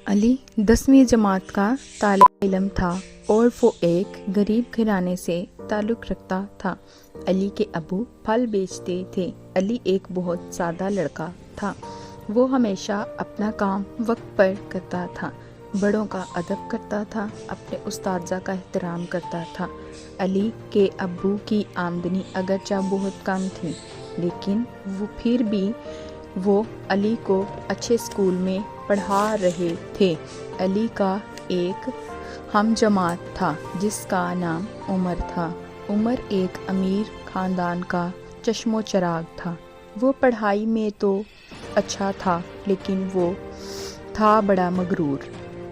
علی 10ویں جماعت کا طالب علم تھا اور وہ ایک غریب گھرانے سے تعلق رکھتا تھا۔ علی کے ابو پھل بیچتے تھے۔ علی ایک بہت سادہ لڑکا تھا۔ وہ ہمیشہ اپنا کام وقت پر کرتا تھا، بڑوں کا ادب کرتا تھا، اپنے اساتذہ کا احترام کرتا تھا۔ علی کے ابو کی آمدنی اگرچہ بہت کم تھی، لیکن پھر بھی وہ علی کو اچھے اسکول میں پڑھا رہے تھے۔ علی کا ایک ہم جماعت تھا جس کا نام عمر تھا۔ عمر ایک امیر خاندان کا چشم و چراغ تھا۔ وہ پڑھائی میں تو اچھا تھا، لیکن وہ تھا بڑا مغرور۔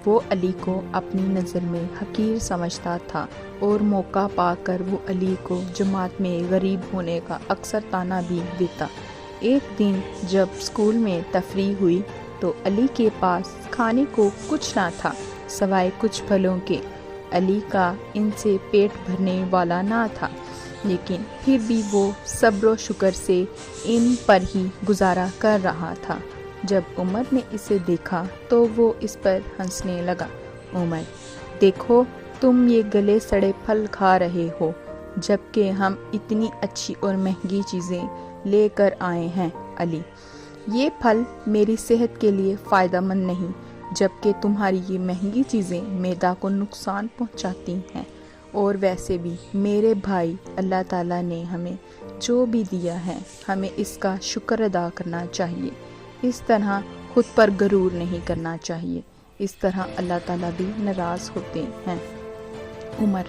وہ علی کو اپنی نظر میں حقیر سمجھتا تھا اور موقع پا کر وہ علی کو جماعت میں غریب ہونے کا اکثر طعنہ بھی دیتا۔ ایک دن جب اسکول میں تفریح ہوئی تو علی کے پاس کھانے کو کچھ نہ تھا سوائے کچھ پھلوں کے۔ علی کا ان سے پیٹ بھرنے والا نہ تھا، لیکن پھر بھی وہ صبر و شکر سے ان پر ہی گزارا کر رہا تھا۔ جب عمر نے اسے دیکھا تو وہ اس پر ہنسنے لگا۔ عمر، دیکھو تم یہ گلے سڑے پھل کھا رہے ہو، جبکہ ہم اتنی اچھی اور مہنگی چیزیں لے کر آئے ہیں۔ علی، یہ پھل میری صحت کے لیے فائدہ مند نہیں، جبکہ تمہاری یہ مہنگی چیزیں معدہ کو نقصان پہنچاتی ہیں۔ اور ویسے بھی میرے بھائی، اللہ تعالیٰ نے ہمیں جو بھی دیا ہے ہمیں اس کا شکر ادا کرنا چاہیے۔ اس طرح خود پر غرور نہیں کرنا چاہیے، اس طرح اللہ تعالیٰ بھی ناراض ہوتے ہیں۔ عمر،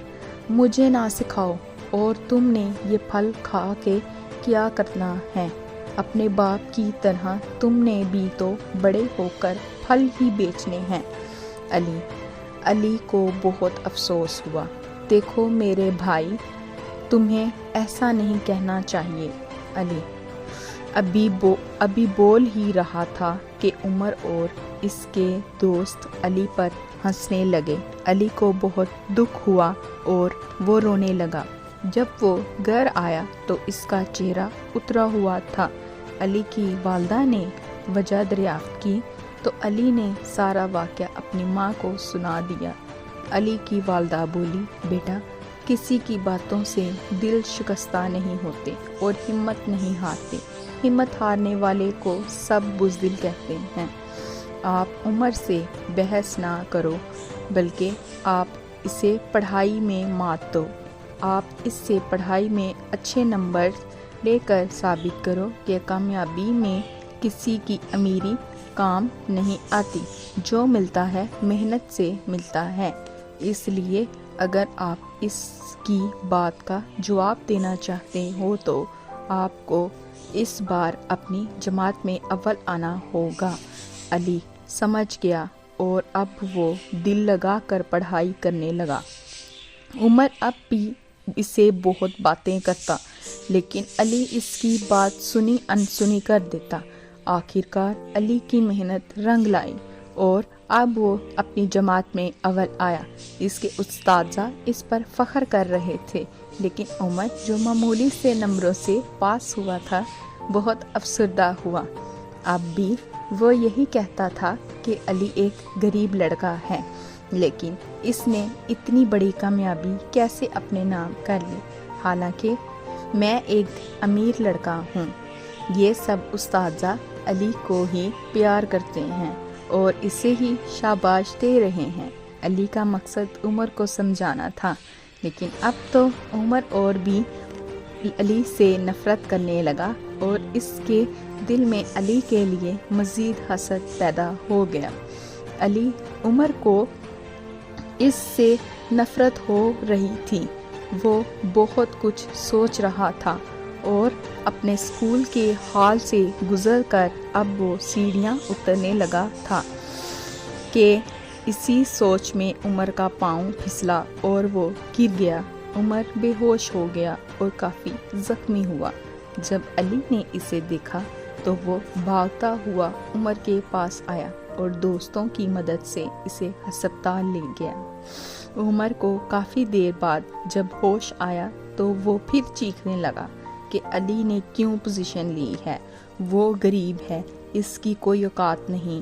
مجھے نہ سکھاؤ، اور تم نے یہ پھل کھا کے کیا کرنا ہے؟ اپنے باپ کی طرح تم نے بھی تو بڑے ہو کر پھل ہی بیچنے ہیں۔ علی کو بہت افسوس ہوا۔ دیکھو میرے بھائی، تمہیں ایسا نہیں کہنا چاہیے۔ علی ابھی بول ہی رہا تھا کہ عمر اور اس کے دوست علی پر ہنسنے لگے۔ علی کو بہت دکھ ہوا اور وہ رونے لگا۔ جب وہ گھر آیا تو اس کا چہرہ اترا ہوا تھا۔ علی کی والدہ نے وجہ دریافت کی تو علی نے سارا واقعہ اپنی ماں کو سنا دیا۔ علی کی والدہ بولی، بیٹا، کسی کی باتوں سے دل شکستہ نہیں ہوتے اور ہمت نہیں ہارتے۔ ہمت ہارنے والے کو سب بزدل کہتے ہیں۔ آپ عمر سے بحث نہ کرو، بلکہ آپ اسے پڑھائی میں مات دو۔ آپ اس سے پڑھائی میں اچھے نمبر لے کر ثابت کرو کہ کامیابی میں کسی کی امیری کام نہیں آتی، جو ملتا ہے محنت سے ملتا ہے۔ اس لیے اگر آپ اس کی بات کا جواب دینا چاہتے ہو تو آپ کو اس بار اپنی جماعت میں اول آنا ہوگا۔ علی سمجھ گیا اور اب وہ دل لگا کر پڑھائی کرنے لگا۔ عمر اب بھی اسے بہت باتیں کرتا، لیکن علی اس کی بات سنی انسنی کر دیتا۔ آخرکار علی کی محنت رنگ لائی اور اب وہ اپنی جماعت میں اول آیا۔ اس کے اساتذہ اس پر فخر کر رہے تھے، لیکن عمر جو معمولی سے نمبروں سے پاس ہوا تھا بہت افسردہ ہوا۔ اب بھی وہ یہی کہتا تھا کہ علی ایک غریب لڑکا ہے، لیکن اس نے اتنی بڑی کامیابی کیسے اپنے نام کر لی، حالانکہ میں ایک امیر لڑکا ہوں۔ یہ سب اساتذہ علی کو ہی پیار کرتے ہیں اور اسے ہی شاباش دے رہے ہیں۔ علی کا مقصد عمر کو سمجھانا تھا، لیکن اب تو عمر اور بھی علی سے نفرت کرنے لگا اور اس کے دل میں علی کے لیے مزید حسد پیدا ہو گیا۔ عمر کو اس سے نفرت ہو رہی تھی۔ وہ بہت کچھ سوچ رہا تھا اور اپنے اسکول کے ہال سے گزر کر اب وہ سیڑھیاں اترنے لگا تھا کہ اسی سوچ میں عمر کا پاؤں پھسلا اور وہ گر گیا۔ عمر بے ہوش ہو گیا اور کافی زخمی ہوا۔ جب علی نے اسے دیکھا تو وہ بھاگتا ہوا عمر کے پاس آیا اور دوستوں کی مدد سے اسے ہسپتال لے گیا۔ عمر کو کافی دیر بعد جب ہوش آیا تو وہ پھر چیخنے لگا کہ علی نے کیوں پوزیشن لی ہے، وہ غریب ہے، اس کی کوئی اوقات نہیں،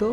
2